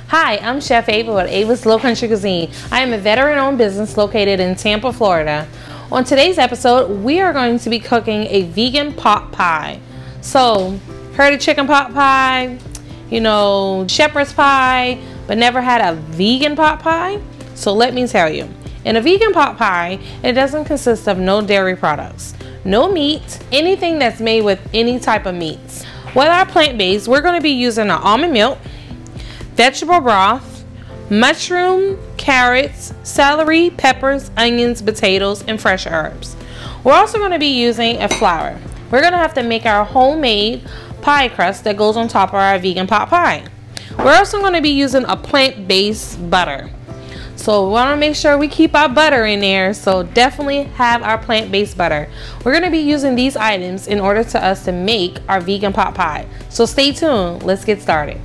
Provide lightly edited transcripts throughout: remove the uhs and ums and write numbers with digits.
Hi, I'm Chef Ava with Ava's Low Country Cuisine. I am a veteran-owned business located in Tampa, Florida. On today's episode, we are going to be cooking a vegan pot pie. So, heard of chicken pot pie, shepherd's pie, but never had a vegan pot pie? So let me tell you. In a vegan pot pie, it doesn't consist of no dairy products, no meat, anything that's made with any type of meats. With our plant-based, we're going to be using an almond milk, vegetable broth, mushroom, carrots, celery, peppers, onions, potatoes, and fresh herbs. We're also going to be using a flour. We're going to have to make our homemade pie crust that goes on top of our vegan pot pie. We're also going to be using a plant-based butter. So we want to make sure we keep our butter in there, so definitely have our plant-based butter. We're going to be using these items in order to us to make our vegan pot pie. So stay tuned. Let's get started.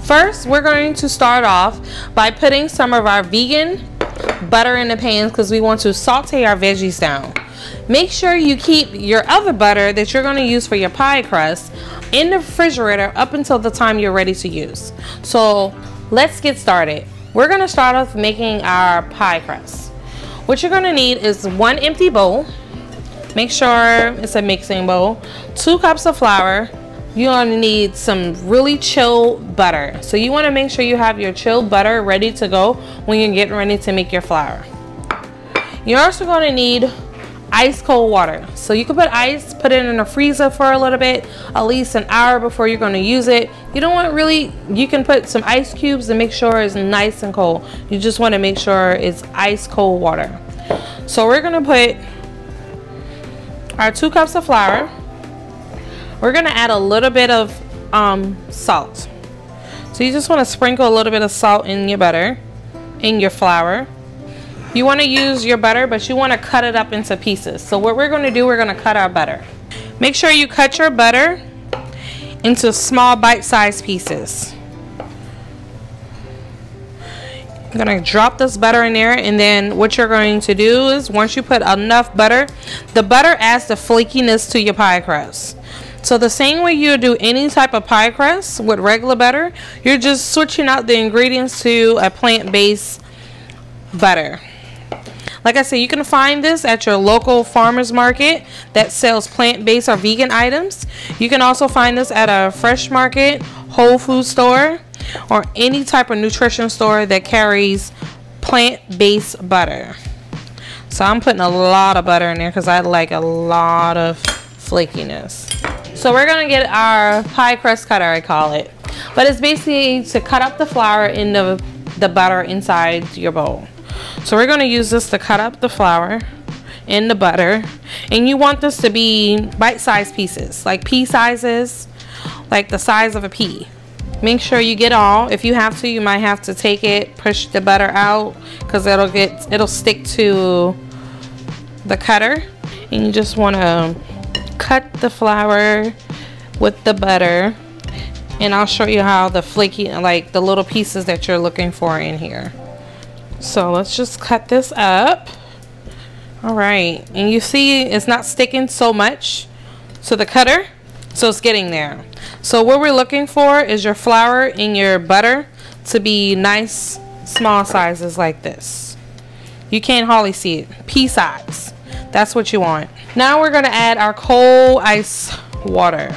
First, we're going to start off by putting some of our vegan butter in the pan because we want to saute our veggies down. Make sure you keep your other butter that you're going to use for your pie crust in the refrigerator up until the time you're ready to use. So let's get started. We're going to start off making our pie crust. What you're going to need is one empty bowl. Make sure it's a mixing bowl. 2 cups of flour. You're going to need some really chilled butter. So you want to make sure you have your chilled butter ready to go when you're getting ready to make your flour. You're also going to need ice cold water. So you can put ice, put it in the freezer for a little bit, at least an hour before you're going to use it. You don't want you can put some ice cubes and make sure it's nice and cold. You just want to make sure it's ice cold water. So we're going to put our 2 cups of flour. We're going to add a little bit of salt. So you just want to sprinkle a little bit of salt in your butter, in your flour. You want to use your butter, but you want to cut it up into pieces. So what we're going to do, we're going to cut our butter. Make sure you cut your butter into small bite-sized pieces. You're going to drop this butter in there, and then what you're going to do is once you put enough butter, the butter adds the flakiness to your pie crust. So the same way you do any type of pie crust with regular butter, you're just switching out the ingredients to a plant-based butter. Like I said, you can find this at your local farmer's market that sells plant-based or vegan items. You can also find this at a fresh market, Whole Food store, or any type of nutrition store that carries plant-based butter. So I'm putting a lot of butter in there because I like a lot of flakiness. So we're going to get our pie crust cutter, I call it. But it's basically to cut up the flour in the butter inside your bowl. So we're going to use this to cut up the flour in the butter. And you want this to be bite-sized pieces, like pea sizes, like the size of a pea. Make sure you get all. If you have to, you might have to take it, push the butter out, because it'll stick to the cutter. And you just want to cut the flour with the butter, and I'll show you how the flaky, like the little pieces that you're looking for in here. So let's just cut this up. All right, and you see it's not sticking so much to the cutter, so it's getting there. So what we're looking for is your flour and your butter to be nice small sizes like this. You can't hardly see it, pea size. That's what you want. Now we're going to add our cold ice water.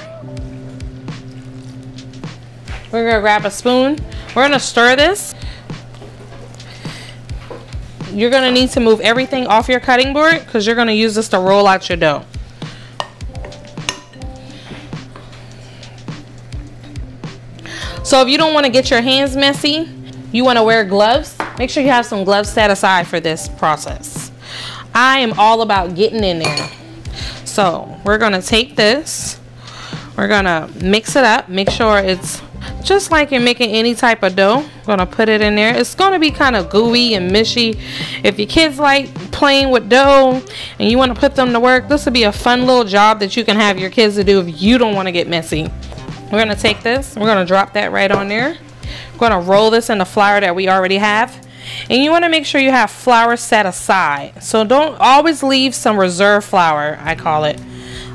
We're going to grab a spoon. We're going to stir this. You're going to need to move everything off your cutting board because you're going to use this to roll out your dough. So if you don't want to get your hands messy, you want to wear gloves, make sure you have some gloves set aside for this process. I am all about getting in there. So we're going to take this, we're going to mix it up, make sure it's just like you're making any type of dough. I'm going to put it in there. It's going to be kind of gooey and mushy. If your kids like playing with dough and you want to put them to work, this would be a fun little job that you can have your kids to do if you don't want to get messy. We're going to take this, we're going to drop that right on there. We're going to roll this in the flour that we already have. and you want to make sure you have flour set aside. So don't always leave some reserve flour, I call it,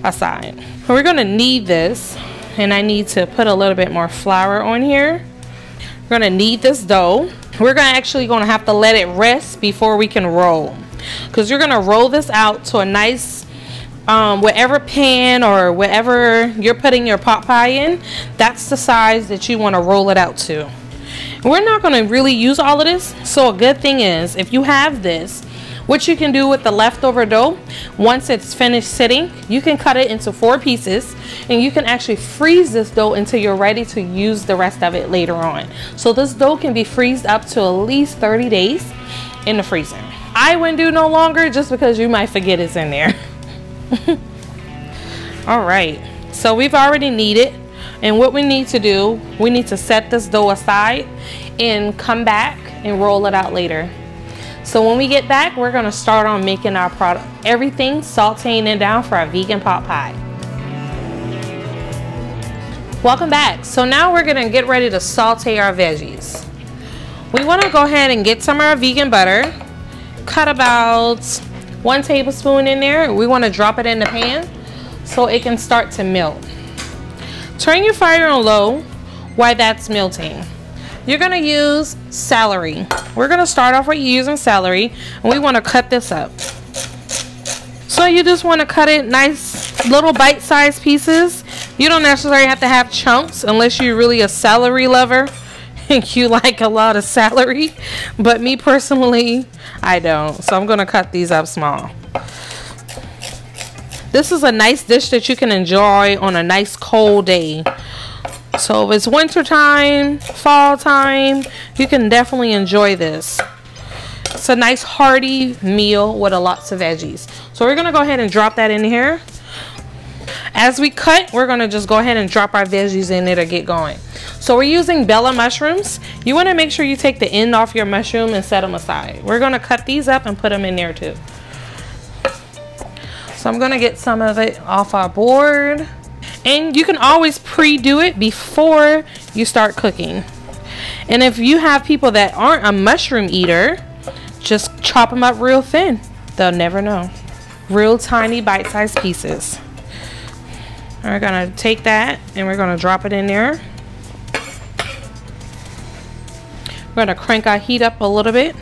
aside. We're going to knead this, and I need to put a little bit more flour on here. We're going to knead this dough. We're actually going to have to let it rest before we can roll, because you're going to roll this out to a nice whatever pan or whatever you're putting your pot pie in, that's the size that you want to roll it out to. We're not going to really use all of this, so a good thing is if you have this, what you can do with the leftover dough, once it's finished sitting, you can cut it into 4 pieces, and you can actually freeze this dough until you're ready to use the rest of it later on. So this dough can be freezed up to at least 30 days in the freezer. I wouldn't do no longer, just because you might forget it's in there. All right, so we've already kneaded, and what we need to do, we need to set this dough aside and come back and roll it out later. So when we get back, we're going to start on making our product, everything, sauteing it down for our vegan pot pie. Welcome back. So now we're going to get ready to saute our veggies. We want to go ahead and get some of our vegan butter, cut about 1 tablespoon in there. We want to drop it in the pan so it can start to melt. Turn your fire on low while that's melting. You're going to use celery. We're going to start off with using celery, and we want to cut this up. So you just want to cut it nice little bite-sized pieces. You don't necessarily have to have chunks unless you're really a celery lover and you like a lot of celery, but me personally, I don't. So I'm going to cut these up small. This is a nice dish that you can enjoy on a nice cold day. So if it's winter time, fall time, you can definitely enjoy this. It's a nice hearty meal with lots of veggies. So we're going to go ahead and drop that in here. As we cut, we're going to just go ahead and drop our veggies in there to get going. So we're using Bella mushrooms. You want to make sure you take the end off your mushroom and set them aside. We're going to cut these up and put them in there too. So I'm going to get some of it off our board. And you can always pre-do it before you start cooking. And if you have people that aren't a mushroom eater, just chop them up real thin. They'll never know. Real tiny bite-sized pieces. We're going to take that and we're going to drop it in there. We're going to crank our heat up a little bit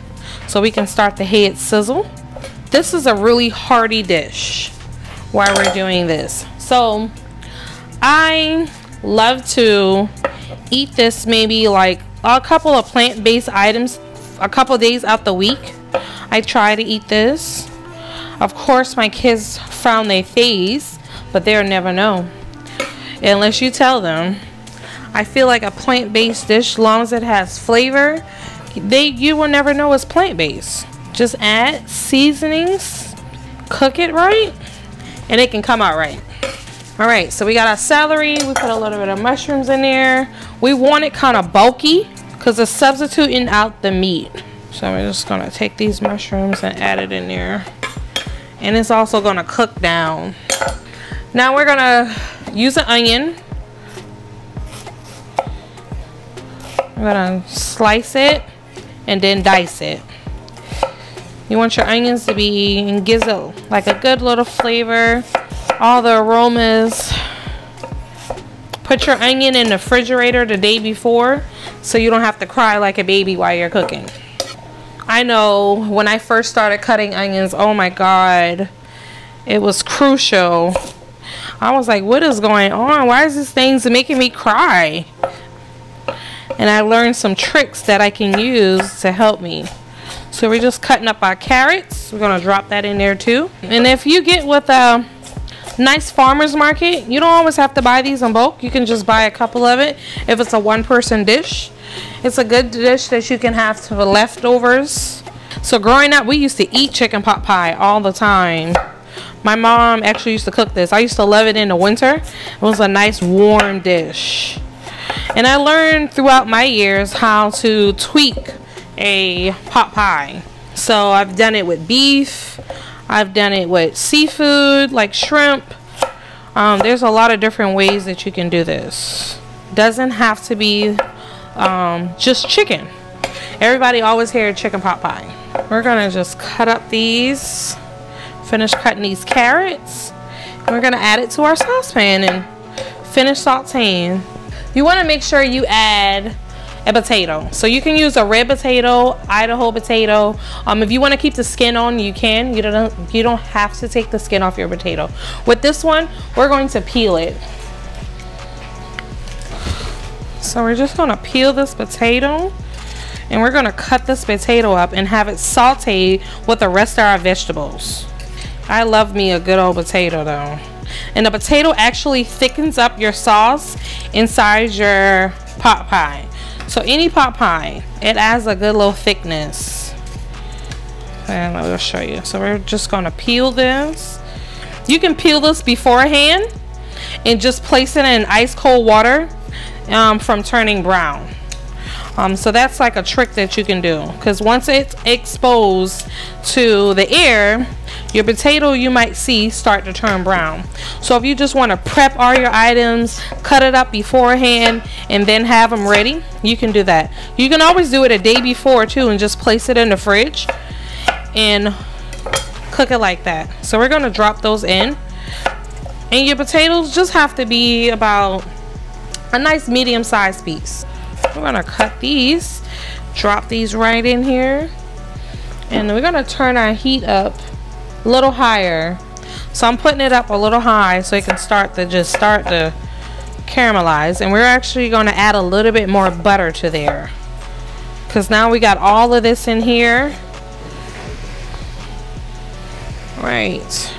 so we can start the head sizzle. This is a really hearty dish while we're doing this. So I love to eat this maybe like a couple of plant-based items a couple days out the week. I try to eat this. Of course my kids frown their face, but they'll never know unless you tell them. I feel like a plant-based dish, as long as it has flavor, you will never know it's plant-based. Just add seasonings, cook it right, and it can come out right. Alright, so we got our celery, we put a little bit of mushrooms in there. We want it kind of bulky because it's substituting out the meat. So we're just going to take these mushrooms and add it in there. And it's also going to cook down. Now we're going to use an onion. We're going to slice it and then dice it. You want your onions to be, and gives it like a good little flavor, all the aromas. Put your onion in the refrigerator the day before so you don't have to cry like a baby while you're cooking. I know when I first started cutting onions, oh my God, it was crucial. I was like, what is going on? Why is this thing making me cry? And I learned some tricks that I can use to help me. So we're just cutting up our carrots. We're going to drop that in there too. And if you get with a nice farmer's market, you don't always have to buy these in bulk. You can just buy a couple of it if it's a one-person dish. It's a good dish that you can have for leftovers. So growing up, we used to eat chicken pot pie all the time. My mom actually used to cook this. I used to love it in the winter. It was a nice warm dish. And I learned throughout my years how to tweak a pot pie. So I've done it with beef, I've done it with seafood like shrimp. There's a lot of different ways that you can do this. Doesn't have to be just chicken. Everybody always hears chicken pot pie. We're gonna just cut up these, finish cutting these carrots, and we're gonna add it to our saucepan and finish sauteing. You wanna make sure you add a potato. So you can use a red potato, Idaho potato. If you want to keep the skin on, you can. You don't have to take the skin off your potato. With this one, we're going to peel it. So we're just going to peel this potato, and we're going to cut this potato up and have it sauteed with the rest of our vegetables. I love me a good old potato though. And the potato actually thickens up your sauce inside your pot pie. So any pot pie, it adds a good little thickness. And I'll show you. So we're just gonna peel this. You can peel this beforehand and just place it in ice cold water from turning brown. So that's like a trick that you can do, because once it's exposed to the air, your potato, you might see, start to turn brown. So if you just want to prep all your items, cut it up beforehand, and then have them ready, you can do that. You can always do it a day before too and just place it in the fridge and cook it like that. So we're going to drop those in, and your potatoes just have to be about a nice medium-sized piece. We're going to cut these, drop these right in here, and we're going to turn our heat up a little higher. So I'm putting it up a little high so it can start to caramelize. And we're actually going to add a little bit more butter to there, because now we got all of this in here. Right.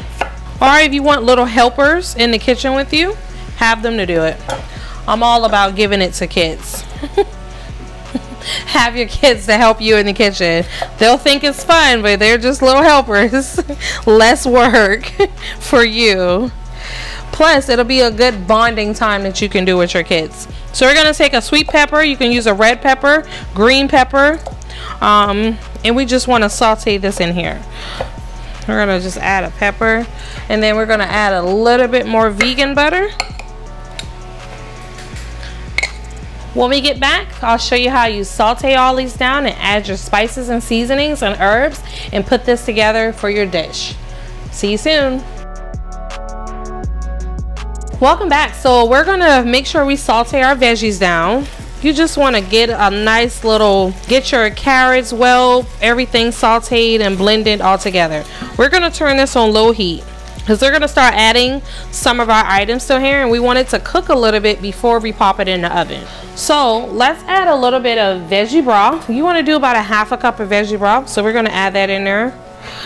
Or if you want little helpers in the kitchen with you, have them to do it. I'm all about giving it to kids. Have your kids to help you in the kitchen. They'll think it's fun, but they're just little helpers. Less work for you. Plus, it'll be a good bonding time that you can do with your kids. So we're going to take a sweet pepper. You can use a red pepper, green pepper. And we just want to saute this in here. We're going to just add a pepper. And then we're going to add a little bit more vegan butter. When we get back, I'll show you how you saute all these down and add your spices and seasonings and herbs and put this together for your dish. See you soon. Welcome back. So we're gonna make sure we saute our veggies down. You just want to get a nice little, get your carrots everything sauteed and blended all together. We're gonna turn this on low heat, because we're going to start adding some of our items to here, and we want it to cook a little bit before we pop it in the oven. So let's add a little bit of veggie broth. You want to do about a half a cup of veggie broth, so we're going to add that in there.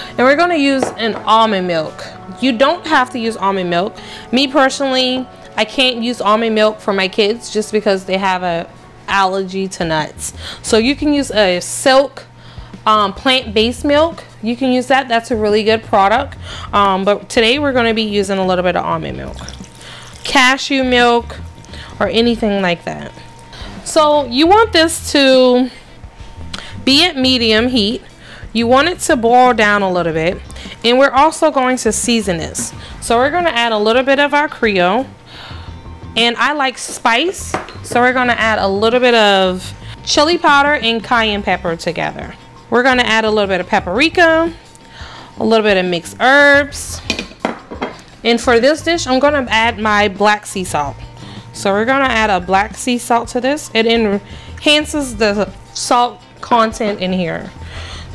And we're going to use an almond milk. You don't have to use almond milk. Me personally, I can't use almond milk for my kids just because they have an allergy to nuts. So you can use a Silk plant-based milk. You can use that. That's a really good product. But today we're going to be using a little bit of almond milk, cashew milk, or anything like that. So you want this to be at medium heat. You want it to boil down a little bit, and we're also going to season this. So we're going to add a little bit of our Creole, and I like spice, so we're going to add a little bit of chili powder and cayenne pepper together. We're going to add a little bit of paprika, a little bit of mixed herbs. And for this dish, I'm going to add my black sea salt. So we're going to add a black sea salt to this. It enhances the salt content in here.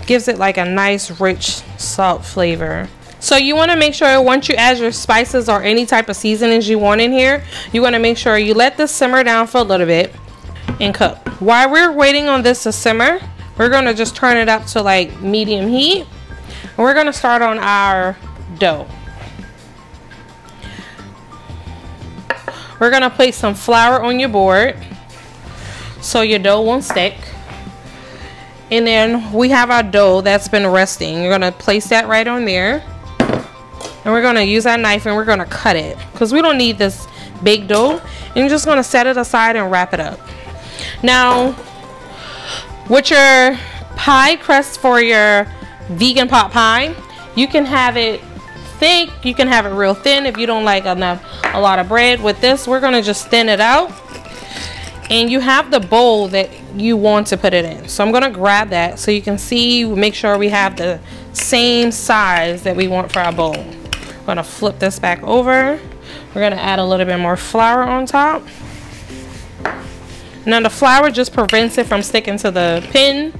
Gives it like a nice rich salt flavor. So you want to make sure once you add your spices or any type of seasonings you want in here, you want to make sure you let this simmer down for a little bit and cook. While we're waiting on this to simmer, we're going to just turn it up to like medium heat. And we're going to start on our dough. We're going to place some flour on your board so your dough won't stick. And then we have our dough that's been resting. You're going to place that right on there. And we're going to use our knife and we're going to cut it, because we don't need this big dough. And you're just going to set it aside and wrap it up. Now, with your pie crust for your vegan pot pie, you can have it thick, you can have it real thin if you don't like a lot of bread. With this, we're going to just thin it out, and you have the bowl that you want to put it in. So I'm gonna grab that so you can see, make sure we have the same size that we want for our bowl. I'm gonna flip this back over. We're gonna add a little bit more flour on top. Now the flour just prevents it from sticking to the pin.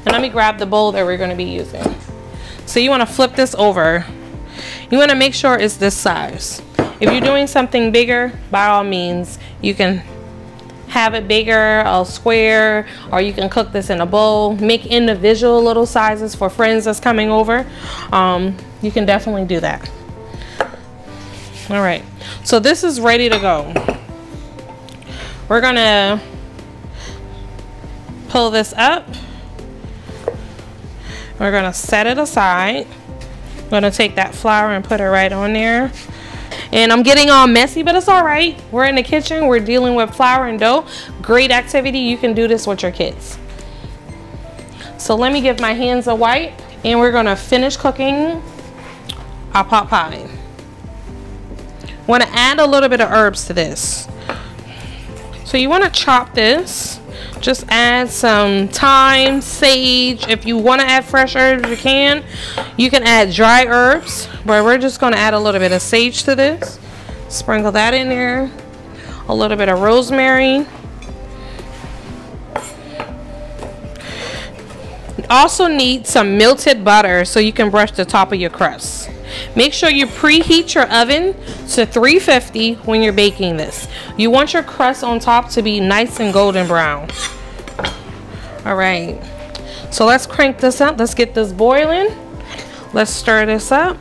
And let me grab the bowl that we're gonna be using. So you wanna flip this over. You wanna make sure it's this size. If you're doing something bigger, by all means, you can have it bigger, a square, or you can cook this in a bowl. Make individual little sizes for friends that's coming over. You can definitely do that. All right, so this is ready to go. We're gonna pull this up. We're gonna set it aside. I'm gonna take that flour and put it right on there. And I'm getting all messy, but it's all right. We're in the kitchen, we're dealing with flour and dough. Great activity, you can do this with your kids. So let me give my hands a wipe, and we're gonna finish cooking our pot pie. Want to add a little bit of herbs to this. So you want to chop this. Just add some thyme, sage. If you want to add fresh herbs, you can. You can add dry herbs, but we're just going to add a little bit of sage to this. Sprinkle that in there. A little bit of rosemary. Also need some melted butter so you can brush the top of your crust. Make sure you preheat your oven to 350 when you're baking this. You want your crust on top to be nice and golden brown. All right, so let's crank this up. Let's get this boiling. Let's stir this up.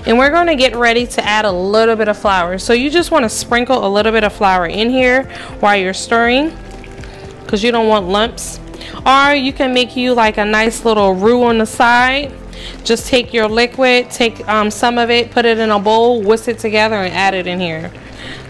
And we're going to get ready to add a little bit of flour. So you just want to sprinkle a little bit of flour in here while you're stirring, because you don't want lumps. Or you can make you like a nice little roux on the side. Just take your liquid, take some of it, put it in a bowl, whisk it together, and add it in here.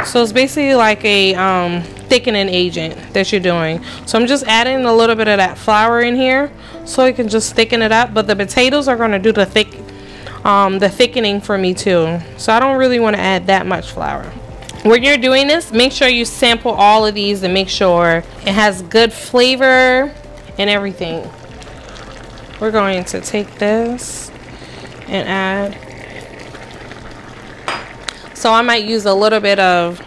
So it's basically like a thickening agent that you're doing. So I'm just adding a little bit of that flour in here so it can just thicken it up. But the potatoes are going to do the thickening for me too. So I don't really want to add that much flour. When you're doing this, make sure you sample all of these and make sure it has good flavor and everything. We're going to take this and add. So I might use a little bit of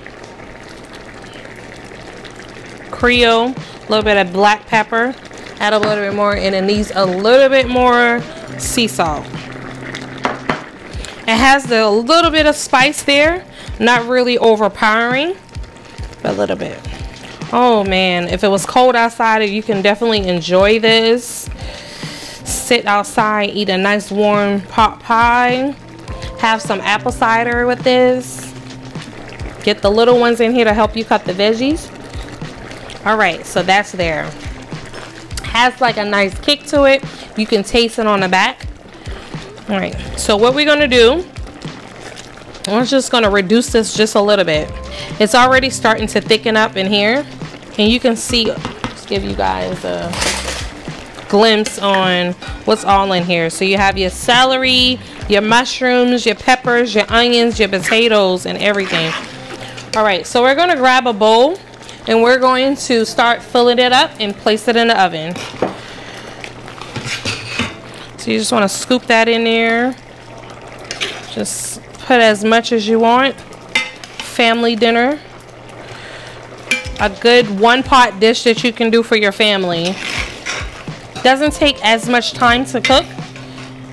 Creole, a little bit of black pepper, add a little bit more, and it needs a little bit more sea salt. It has a little bit of spice there, not really overpowering, but a little bit. Oh man, if it was cold outside, you can definitely enjoy this. Sit outside, eat a nice warm pot pie, have some apple cider with this. Get the little ones in here to help you cut the veggies. All right, so that's there. Has like a nice kick to it. You can taste it on the back. All right, so what we're gonna do, we're just gonna reduce this just a little bit. It's already starting to thicken up in here, and you can see, just give you guys a glimpse on what's all in here. So you have your celery, your mushrooms, your peppers, your onions, your potatoes, and everything. All right, so we're gonna grab a bowl and we're going to start filling it up and place it in the oven. So you just want to scoop that in there. Just put as much as you want. Family dinner. A good one-pot dish that you can do for your family. Doesn't take as much time to cook,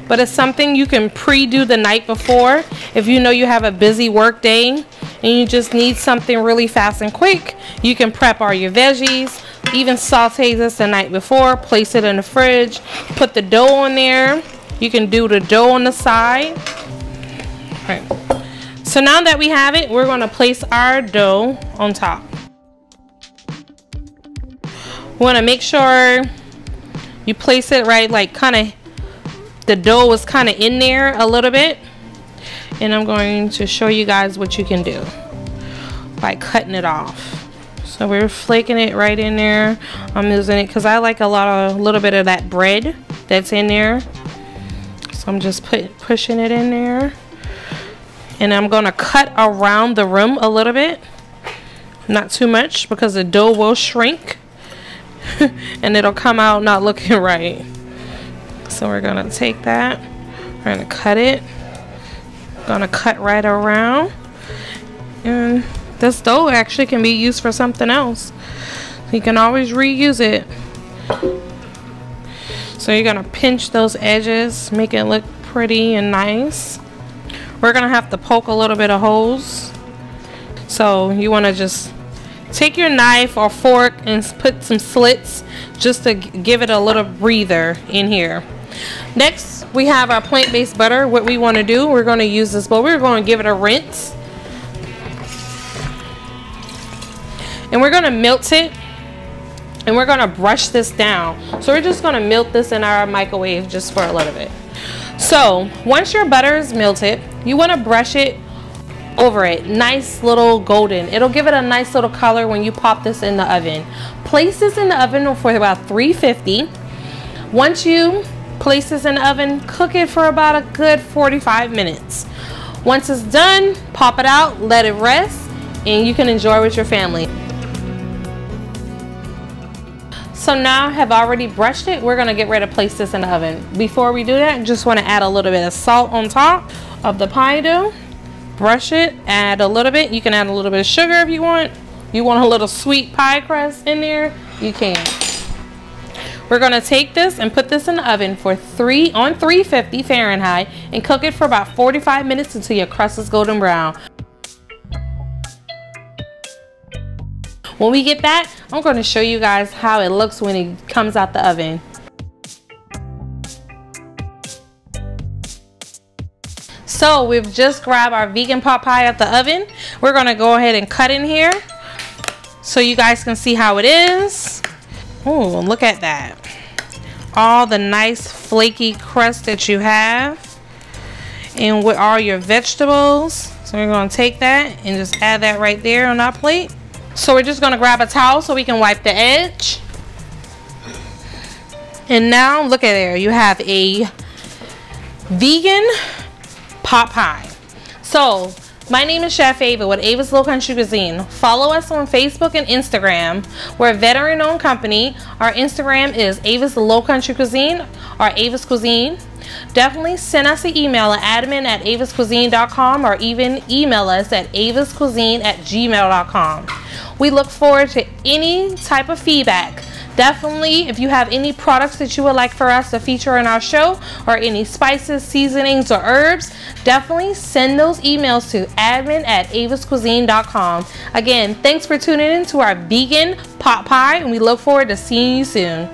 but it's something you can pre-do the night before. If you know you have a busy work day and you just need something really fast and quick, you can prep all your veggies, even saute this the night before, place it in the fridge, put the dough on there. You can do the dough on the side. All right. So now that we have it, we're going to place our dough on top. We want to make sure you place it right, like kind of the dough is kind of in there a little bit. And I'm going to show you guys what you can do by cutting it off. So we're flaking it right in there. I'm using it because I like a little bit of that bread that's in there. So I'm just pushing it in there. And I'm going to cut around the rim a little bit. Not too much because the dough will shrink and it'll come out not looking right. So we're gonna take that, we're gonna cut it, gonna cut right around, and this dough actually can be used for something else. You can always reuse it. So you're gonna pinch those edges, make it look pretty and nice. We're gonna have to poke a little bit of holes. So you wanna just take your knife or fork and put some slits just to give it a little breather in here. Next, we have our plant-based butter. What we wanna do, we're gonna use this bowl. We're gonna give it a rinse. And we're gonna melt it. And we're gonna brush this down. So we're just gonna melt this in our microwave just for a little bit. So once your butter is melted, you wanna brush it over it. Nice little golden. It'll give it a nice little color when you pop this in the oven. Place this in the oven for about 350. Once you place this in the oven, cook it for about a good 45 minutes. Once it's done, pop it out, let it rest, and you can enjoy with your family. So now I have already brushed it. We're gonna get ready to place this in the oven. Before we do that, just wanna add a little bit of salt on top of the pie dough. Brush it, add a little bit. You can add a little bit of sugar if you want. You want a little sweet pie crust in there, you can. We're gonna take this and put this in the oven for 350 Fahrenheit and cook it for about 45 minutes until your crust is golden brown. When we get back, I'm going to show you guys how it looks when it comes out the oven. So we've just grabbed our vegan pot pie out the oven. We're going to go ahead and cut in here so you guys can see how it is. Oh, look at that. All the nice flaky crust that you have. And with all your vegetables. So we're going to take that and just add that right there on our plate. So we're just going to grab a towel so we can wipe the edge. And now look at there. You have a vegan pot pie. So my name is Chef Ava with Ava's Low Country Cuisine. Follow us on Facebook and Instagram. We're a veteran-owned company. Our Instagram is Ava's Low Country Cuisine or Ava's Cuisine. Definitely send us an email at admin@avascuisine.com or even email us at avascuisine@gmail.com. We look forward to any type of feedback. Definitely, if you have any products that you would like for us to feature in our show or any spices, seasonings, or herbs, definitely send those emails to admin@avascuisine.com. Again, thanks for tuning in to our vegan pot pie, and we look forward to seeing you soon.